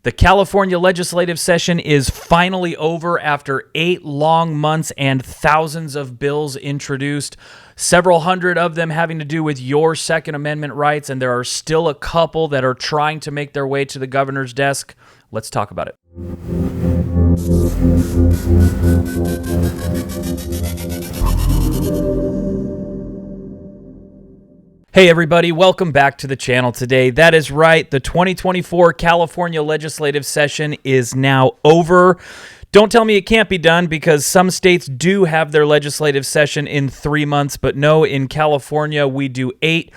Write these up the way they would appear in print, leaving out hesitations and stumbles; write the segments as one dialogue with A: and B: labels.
A: The California legislative session is finally over after 8 long months and thousands of bills introduced, several hundred of them having to do with your Second Amendment rights, and there are still a couple that are trying to make their way to the governor's desk. Let's talk about it. Hey everybody, welcome back to the channel today. That is right, the 2024 California legislative session is now over. Don't tell me it can't be done, because some states do have their legislative session in 3 months, but no, in California we do 8.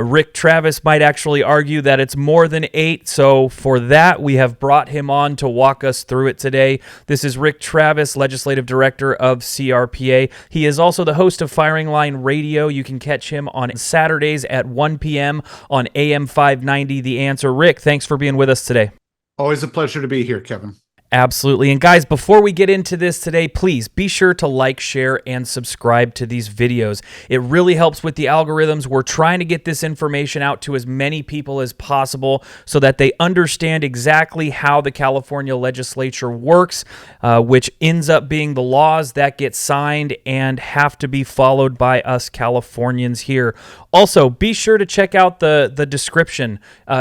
A: Rick Travis might actually argue that it's more than 8, so for that we have brought him on to walk us through it today. This is Rick Travis, Legislative Director of CRPA. He is also the host of Firing Line Radio. You can catch him on Saturdays at 1 p.m. on AM 590 The Answer. Rick, thanks for being with us today.
B: Always a pleasure to be here, Kevin.
A: Absolutely. And guys, before we get into this today, please be sure to like, share, and subscribe to these videos. It really helps with the algorithms. We're trying to get this information out to as many people as possible so that they understand exactly how the California legislature works, which ends up being the laws that get signed and have to be followed by us Californians here. Also, be sure to check out the description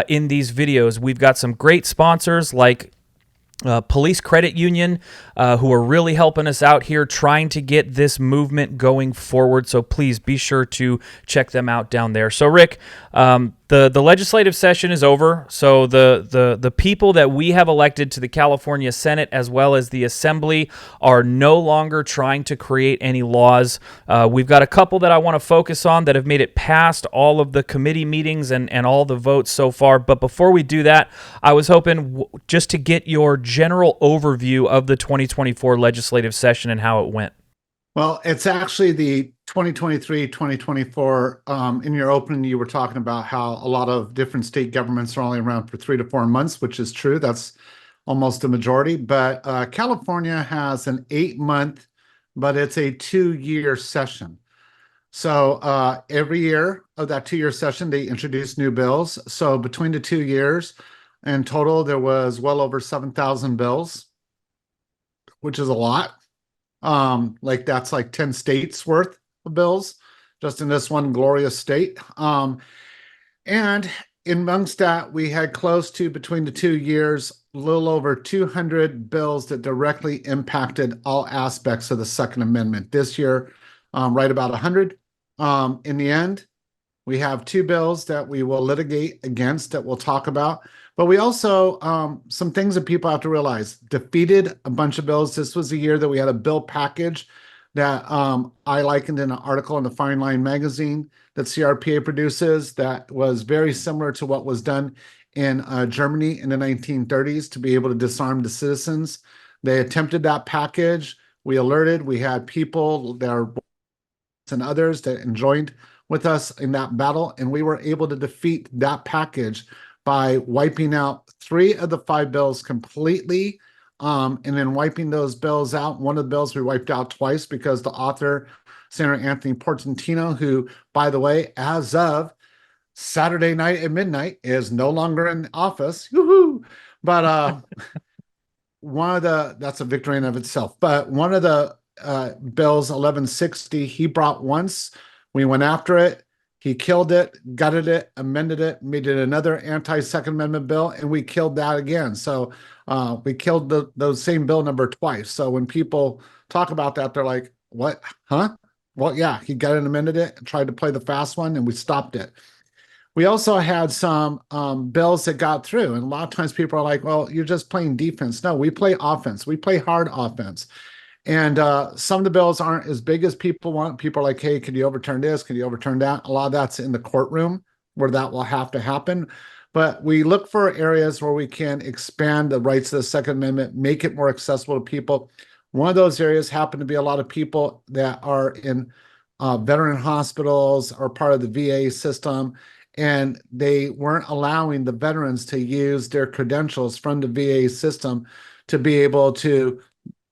A: in these videos. We've got some great sponsors like Police Credit Union, who are really helping us out here trying to get this movement going forward. So please be sure to check them out down there. So Rick, the legislative session is over. So the people that we have elected to the California Senate as well as the Assembly are no longer trying to create any laws. We've got a couple that I want to focus on that have made it past all of the committee meetings and all the votes so far. But before we do that, I was hoping just to get your general overview of the 2024 legislative session and how it went.
B: Well, it's actually the 2023-2024. In your opening, you were talking about how a lot of different state governments are only around for 3 to 4 months, which is true. That's almost a majority. But California has an 8-month, but it's a 2-year session. So every year of that 2-year session, they introduce new bills. So between the 2 years, in total, there was well over 7,000 bills, which is a lot. Like that's like 10 states worth of bills just in this one glorious state. And amongst that, we had close to, between the 2 years, a little over 200 bills that directly impacted all aspects of the Second Amendment. This year, right about 100. In the end, we have 2 bills that we will litigate against that we'll talk about. But we also, some things that people have to realize, defeated a bunch of bills. This was a year that we had a bill package that I likened in an article in the Firing Line magazine that CRPA produces that was very similar to what was done in Germany in the 1930s to be able to disarm the citizens. They attempted that package. We alerted. We had people that are and others that joined with us in that battle, and we were able to defeat that package by wiping out 3 of the 5 bills completely, and then wiping those bills out. One of the bills we wiped out twice because the author, Senator Anthony Portantino, who, by the way, as of Saturday night at midnight, is no longer in office. Woohoo! But that's a victory in of itself. But one of the bills, 1160, he brought once. We went after it. He killed it, gutted it, amended it, made it another anti-Second Amendment bill, and we killed that again. So we killed those same bill number twice. So when people talk about that, they're like, what? Huh? Well, yeah, he gutted and amended it and tried to play the fast one, and we stopped it. We also had some bills that got through, and a lot of times people are like, well, you're just playing defense. No, we play offense. We play hard offense. And some of the bills aren't as big as people want. People are like, hey, can you overturn this? Can you overturn that? A lot of that's in the courtroom where that will have to happen. But we look for areas where we can expand the rights of the Second Amendment, make it more accessible to people. One of those areas happen to be a lot of people that are in veteran hospitals or part of the VA system, and they weren't allowing the veterans to use their credentials from the VA system to be able to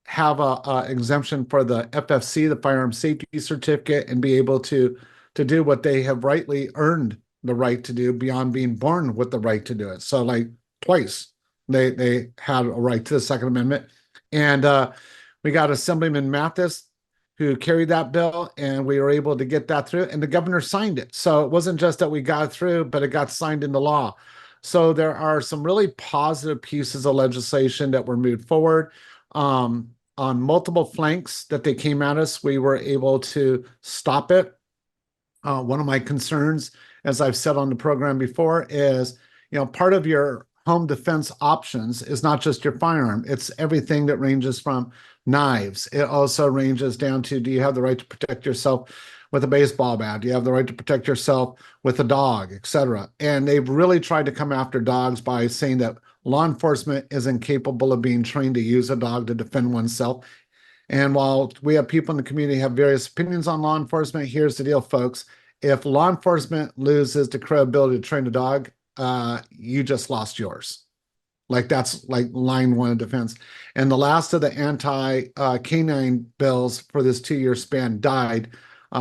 B: have a exemption for the FFC, the Firearm Safety Certificate, and be able to do what they have rightly earned the right to do beyond being born with the right to do it. So like twice. They had a right to the Second Amendment, and we got Assemblyman Mathis who carried that bill, and we were able to get that through, and the governor signed it. So it wasn't just that we got it through, but it got signed into law. So there are some really positive pieces of legislation that were moved forward. On multiple flanks that they came at us, we were able to stop it. One of my concerns, as I've said on the program before, is part of your home defense options is not just your firearm. It's everything that ranges from knives. It also ranges down to, do you have the right to protect yourself with a baseball bat? Do you have the right to protect yourself with a dog, etc.? And they've really tried to come after dogs by saying that law enforcement is incapable of being trained to use a dog to defend oneself. And while we have people in the community have various opinions on law enforcement, here's the deal, folks. If law enforcement loses the credibility to train a dog, you just lost yours. Like, that's like line one of defense. And the last of the anti-canine bills for this 2-year span died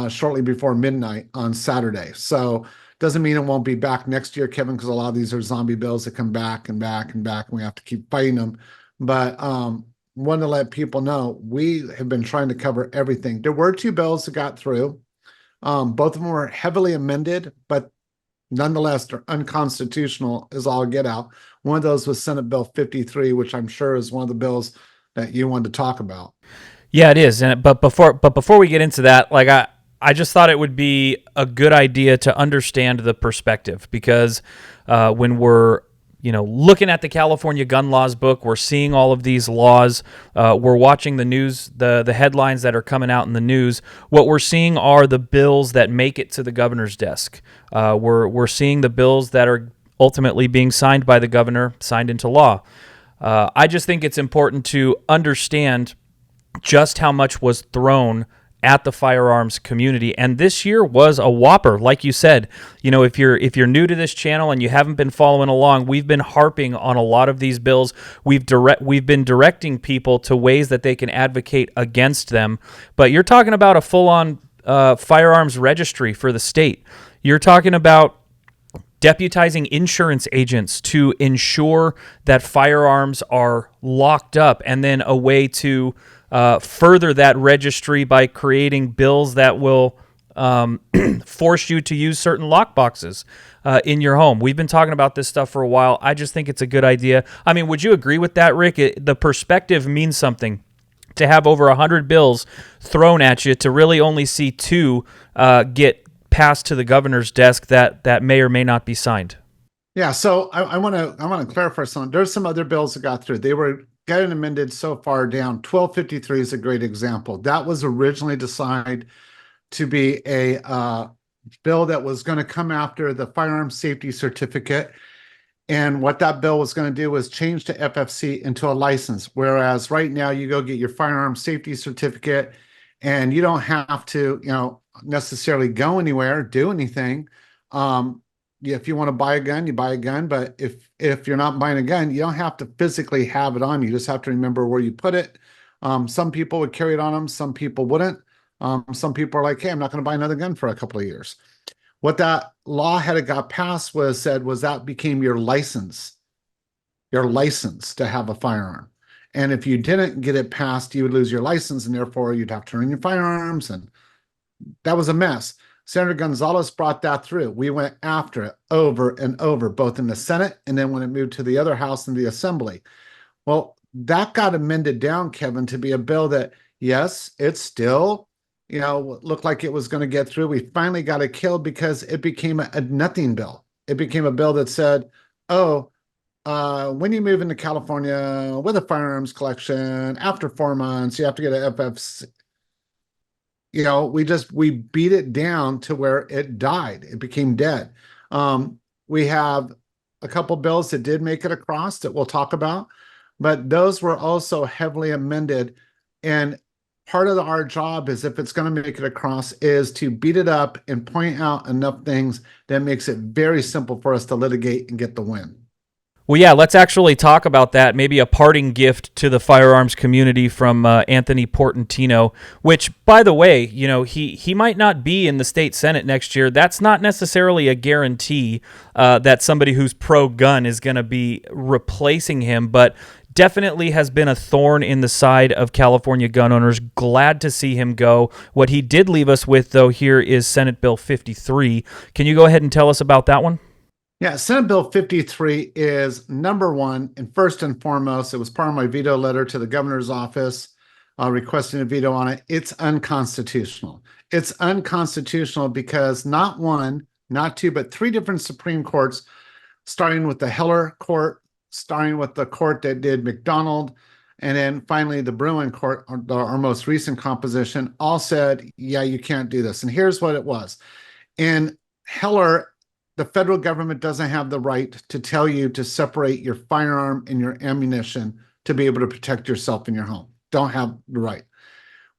B: shortly before midnight on Saturday. So doesn't mean it won't be back next year, Kevin, because a lot of these are zombie bills that come back and back and back, and we have to keep fighting them. But want to let people know we have been trying to cover everything. There were 2 bills that got through. Both of them were heavily amended, but nonetheless, they're unconstitutional as all get out. One of those was Senate Bill 53, which I'm sure is one of the bills that you wanted to talk about.
A: Yeah, it is. But before we get into that, like I just thought it would be a good idea to understand the perspective, because when we're looking at the California gun laws book, we're seeing all of these laws. We're watching the news, the headlines that are coming out in the news. What we're seeing are the bills that make it to the governor's desk. We're seeing the bills that are ultimately being signed by the governor, signed into law. I just think it's important to understand just how much was thrown at the firearms community, and this year was a whopper. Like you said, if you're new to this channel and you haven't been following along, we've been harping on a lot of these bills. We've been directing people to ways that they can advocate against them. But you're talking about a full-on firearms registry for the state. You're talking about deputizing insurance agents to ensure that firearms are locked up, and then a way to further that registry by creating bills that will force you to use certain lock boxes in your home. We've been talking about this stuff for a while. I just think it's a good idea. I mean, would you agree with that, Rick? The perspective means something. To have over 100 bills thrown at you, to really only see 2 get passed to the governor's desk that may or may not be signed.
B: Yeah, so I want to clarify something. There's some other bills that got through. They were getting amended so far down. 1253 is a great example. That was originally decided to be a bill that was going to come after the firearm safety certificate. And what that bill was going to do was change the FFC into a license. Whereas right now you go get your firearm safety certificate and you don't have to, necessarily go anywhere, do anything. If you want to buy a gun, you buy a gun. But if you're not buying a gun, you don't have to physically have it on you. You just have to remember where you put it. Some people would carry it on them. Some people wouldn't. Some people are like, hey, I'm not going to buy another gun for a couple of years. What that law had it got passed was that became your license to have a firearm. And if you didn't get it passed, you would lose your license, and therefore you'd have to turn in your firearms. And that was a mess. Senator Gonzalez brought that through. We went after it over and over, both in the Senate and then when it moved to the other house in the Assembly. Well, that got amended down, Kevin, to be a bill that, yes, it's still, looked like it was going to get through. We finally got it killed because it became a nothing bill. It became a bill that said, when you move into California with a firearms collection, after 4 months, you have to get an FFC. We beat it down to where it died. It became dead. We have a couple bills that did make it across that we'll talk about, but those were also heavily amended. And part of our job is, if it's going to make it across, is to beat it up and point out enough things that makes it very simple for us to litigate and get the win.
A: Well, yeah, let's actually talk about that. Maybe a parting gift to the firearms community from Anthony Portantino, which, by the way, he might not be in the state senate next year. That's not necessarily a guarantee that somebody who's pro-gun is going to be replacing him, but definitely has been a thorn in the side of California gun owners. Glad to see him go. What he did leave us with, though, here is Senate Bill 53. Can you go ahead and tell us about that one?
B: Yeah, Senate Bill 53 is number one, and first and foremost, it was part of my veto letter to the governor's office requesting a veto on it. It's unconstitutional. It's unconstitutional because not one, not two, but three different Supreme Courts, starting with the Heller Court, starting with the court that did McDonald, and then finally the Bruin Court, our most recent composition, all said, yeah, you can't do this. And here's what it was. In Heller, the federal government doesn't have the right to tell you to separate your firearm and your ammunition to be able to protect yourself in your home. Don't have the right.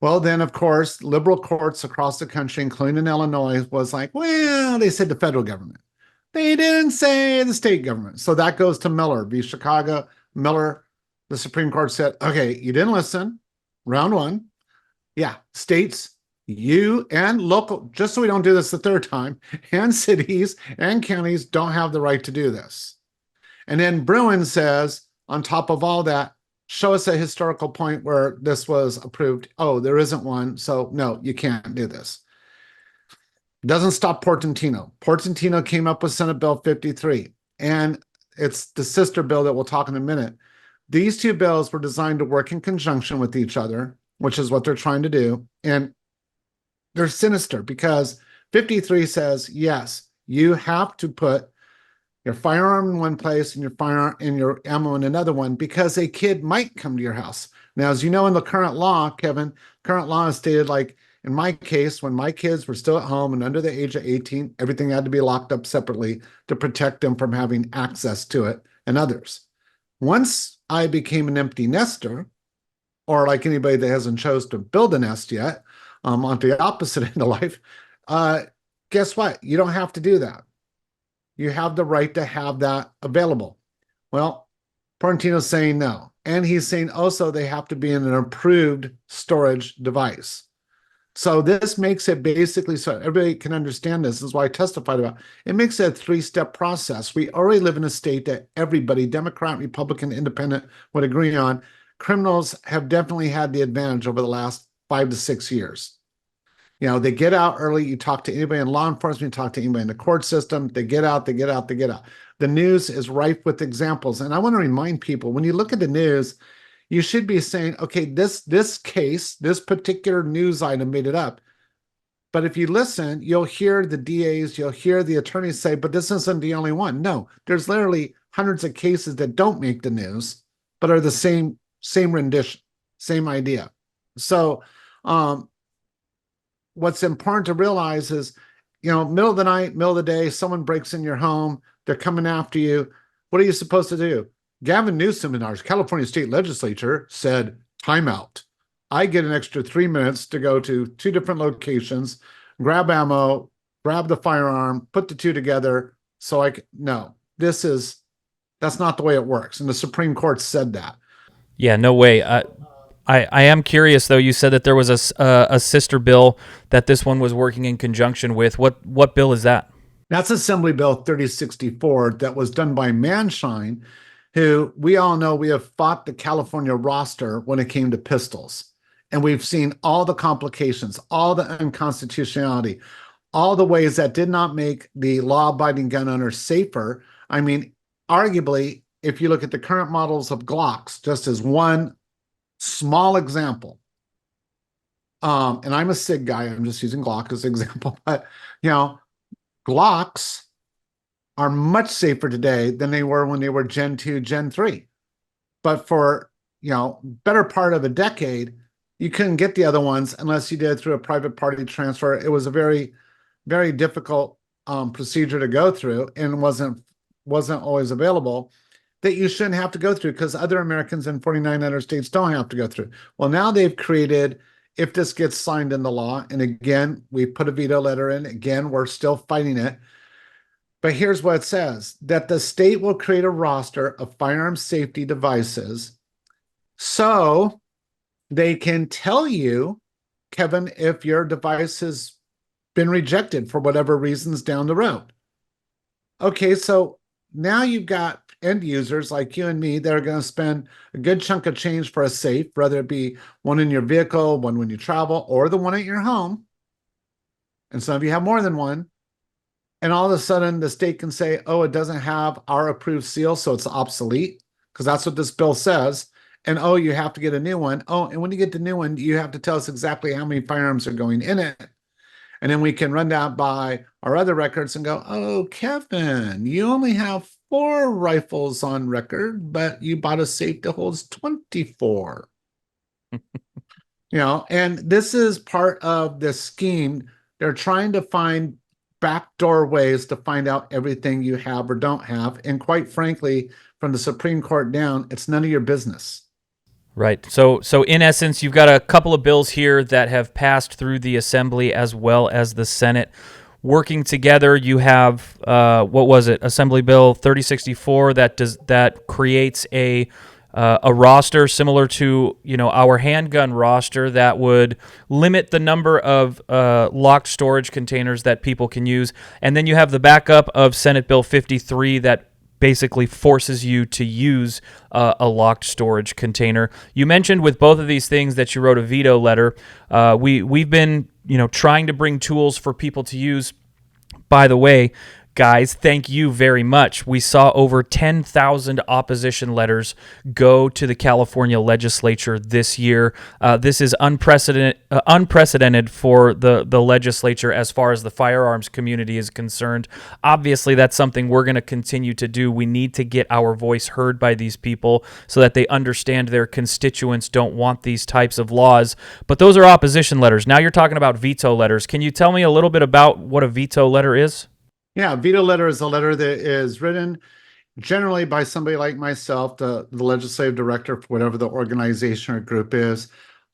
B: Well, then, of course, liberal courts across the country, including in Illinois, was like, well, they said the federal government. They didn't say the state government. So that goes to Miller v. Chicago. Miller, the Supreme Court said, okay, you didn't listen. Round one. Yeah, states, you and local, just so we don't do this the third time, and cities and counties don't have the right to do this. And then Bruin says, on top of all that, show us a historical point where this was approved. Oh, there isn't one. So no, you can't do this. Doesn't stop Portantino. Portantino came up with Senate Bill 53, and it's the sister bill that we'll talk in a minute. These two bills were designed to work in conjunction with each other, which is what they're trying to do. And they're sinister because 53 says, yes, you have to put your firearm in one place and your firearm and your ammo in another one because a kid might come to your house. Now, as you know, in the current law, Kevin, current law is stated like, in my case, when my kids were still at home and under the age of 18, everything had to be locked up separately to protect them from having access to it and others. Once I became an empty nester, or like anybody that hasn't chose to build a nest yet, on the opposite end of life, guess what? You don't have to do that. You have the right to have that available. Well, Portantino's saying no. And he's saying also they have to be in an approved storage device. So this makes it basically, so everybody can understand this is why I testified about it. It makes it a three-step process. We already live in a state that everybody, Democrat, Republican, Independent, would agree on. Criminals have definitely had the advantage over the last 5 to 6 years. You know, they get out early. You talk to anybody in law enforcement, you talk to anybody in the court system. They get out, they get out, they get out. The news is rife with examples. And I want to remind people, when you look at the news, you should be saying, okay, this case, this particular news item made it up. But if you listen, you'll hear the DAs, you'll hear the attorneys say, but this isn't the only one. No, there's literally hundreds of cases that don't make the news, but are the same rendition, same idea. So what's important to realize is, you know, middle of the night, middle of the day, someone breaks in your home, they're coming after you. What are you supposed to do? Gavin Newsom in our California state legislature said, timeout. I get an extra 3 minutes to go to 2 different locations, grab ammo, grab the firearm, put the two together. So no, that's not the way it works. And the Supreme Court said that.
A: Yeah, no way. I am curious, though. You said that there was a sister bill that this one was working in conjunction with. What bill is that?
B: That's Assembly Bill 3064 that was done by Manshine, who we all know we have fought the California roster when it came to pistols. And we've seen all the complications, all the unconstitutionality, all the ways that did not make the law-abiding gun owners safer. I mean, arguably, if you look at the current models of Glocks, just as one small example, and I'm a SIG guy, I'm just using Glock as an example, but, you know, Glocks are much safer today than they were when they were Gen 2, Gen 3. But for, you know, better part of a decade, you couldn't get the other ones unless you did it through a private party transfer. It was a very, very difficult procedure to go through and wasn't always available, that you shouldn't have to go through because other Americans in 49 other states don't have to go through. Well, now they've created, if this gets signed into law, and again, we put a veto letter in, again, we're still fighting it. But here's what it says, that the state will create a roster of firearm safety devices so they can tell you, Kevin, if your device has been rejected for whatever reasons down the road. Okay, so now you've got end users like you and me that are going to spend a good chunk of change for a safe, whether it be one in your vehicle, one when you travel, or the one at your home. And some of you have more than one. And all of a sudden, the state can say, oh, it doesn't have our approved seal, so it's obsolete, because that's what this bill says. And oh, you have to get a new one. Oh, and when you get the new one, you have to tell us exactly how many firearms are going in it. And then we can run down by our other records and go, oh, Kevin, you only have 4 rifles on record, but you bought a safe that holds 24. And this is part of the scheme. They're trying to find backdoor ways to find out everything you have or don't have. And quite frankly, from the Supreme Court down, it's none of your business.
A: Right. So in essence, you've got a couple of bills here that have passed through the Assembly as well as the Senate. Working together, you have what was it? Assembly Bill 3064 that creates a roster similar to our handgun roster that would limit the number of locked storage containers that people can use, and then you have the backup of Senate Bill 53 that basically forces you to use a locked storage container. You mentioned with both of these things that you wrote a veto letter. We've been trying to bring tools for people to use. By the way, guys, thank you very much. We saw over 10,000 opposition letters go to the California legislature this year. This is unprecedented for the legislature as far as the firearms community is concerned. Obviously, that's something we're going to continue to do. We need to get our voice heard by these people so that they understand their constituents don't want these types of laws. But those are opposition letters. Now you're talking about veto letters. Can you tell me a little bit about what a veto letter is?
B: Yeah, a veto letter is a letter that is written generally by somebody like myself, the legislative director for whatever the organization or group is.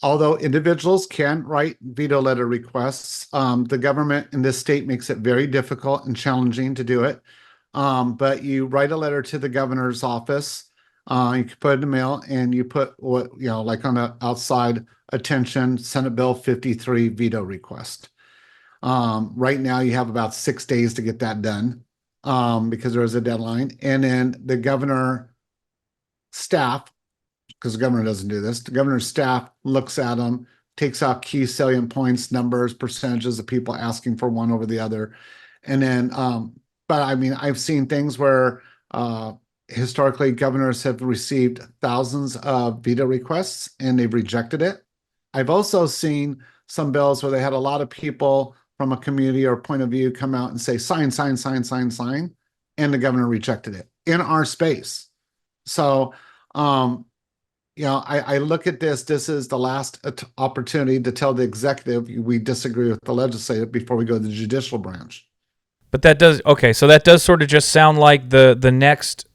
B: Although individuals can write veto letter requests, the government in this state makes it very difficult and challenging to do it. But you write a letter to the governor's office. You can put it in the mail, and you put what like on the outside, attention, Senate Bill 53 veto request. Right now, you have about 6 days to get that done because there is a deadline. And then the governor staff, because the governor doesn't do this, the governor's staff looks at them, takes out key salient points, numbers, percentages of people asking for one over the other. And then, but I mean, I've seen things where historically governors have received thousands of veto requests and they've rejected it. I've also seen some bills where they had a lot of people from a community or point of view come out and say, sign, sign, sign, sign, sign. And the governor rejected it in our space. So, I look at this is the last opportunity to tell the executive we disagree with the legislative before we go to the judicial branch.
A: But so that does sort of just sound like the next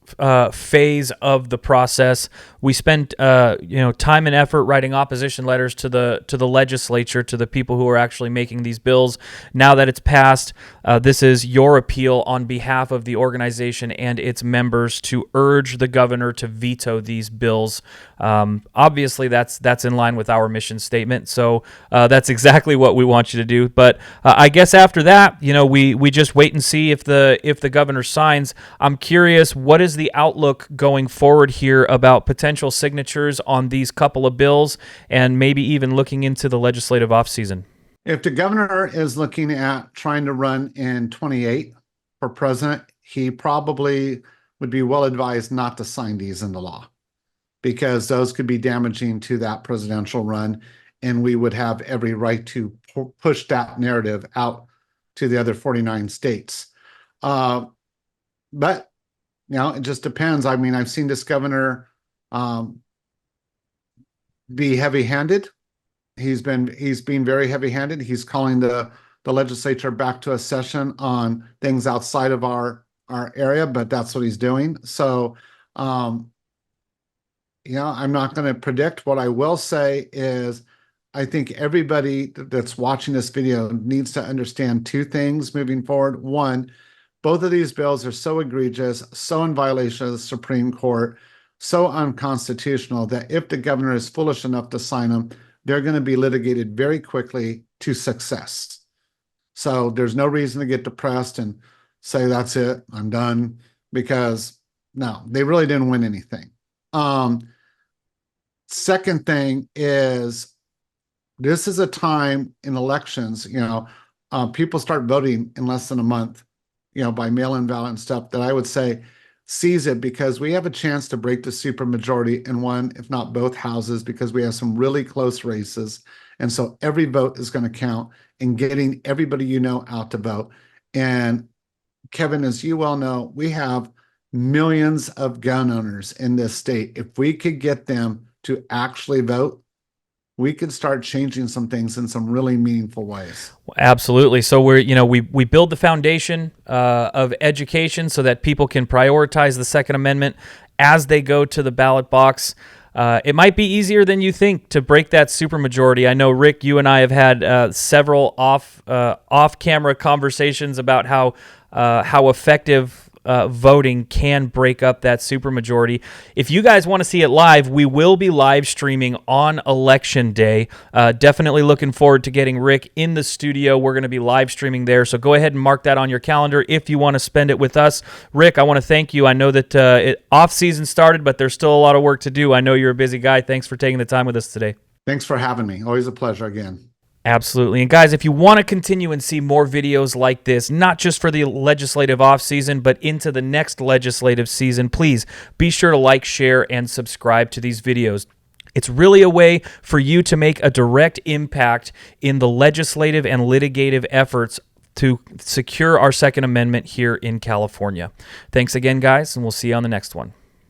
A: phase of the process. We spent time and effort writing opposition letters to the legislature, to the people who are actually making these bills. Now that it's passed, this is your appeal on behalf of the organization and its members to urge the governor to veto these bills. Obviously, that's in line with our mission statement. So that's exactly what we want you to do. But I guess after that, we just wait and see if the governor signs. I'm curious, what is the outlook going forward here about potential signatures on these couple of bills and maybe even looking into the legislative offseason?
B: If the governor is looking at trying to run in 28 for president, he probably would be well advised not to sign these into law because those could be damaging to that presidential run. And we would have every right to push that narrative out to the other 49 states. But it just depends. I mean, I've seen this governor be heavy-handed. He's been very heavy-handed. He's calling the legislature back to a session on things outside of our area, but that's what he's doing. So, I'm not going to predict. What I will say is I think everybody that's watching this video needs to understand 2 things moving forward. One, Both of these bills are so egregious, so in violation of the Supreme Court, so unconstitutional that if the governor is foolish enough to sign them, they're going to be litigated very quickly to success. So there's no reason to get depressed and say, that's it, I'm done, because no, they really didn't win anything. Second thing is, this is a time in elections, people start voting in less than a month, by mail-in ballot and stuff, that I would say seize it, because we have a chance to break the supermajority in one, if not both houses, because we have some really close races. And so every vote is going to count in getting everybody out to vote. And Kevin, as you well know, we have millions of gun owners in this state. If we could get them to actually vote, we could start changing some things in some really meaningful ways.
A: Absolutely. So we build the foundation of education so that people can prioritize the Second Amendment as they go to the ballot box. It might be easier than you think to break that supermajority. I know, Rick, you and I have had several off-camera conversations about how effective voting can break up that supermajority. If you guys want to see it live, we will be live streaming on Election Day. Definitely looking forward to getting Rick in the studio. We're going to be live streaming there, so go ahead and mark that on your calendar if you want to spend it with us. Rick, I want to thank you. I know that off-season started, but there's still a lot of work to do. I know you're a busy guy. Thanks for taking the time with us today.
B: Thanks for having me. Always a pleasure again.
A: Absolutely. And guys, if you want to continue and see more videos like this, not just for the legislative off season, but into the next legislative season, please be sure to like, share, and subscribe to these videos. It's really a way for you to make a direct impact in the legislative and litigative efforts to secure our Second Amendment here in California. Thanks again, guys, and we'll see you on the next one.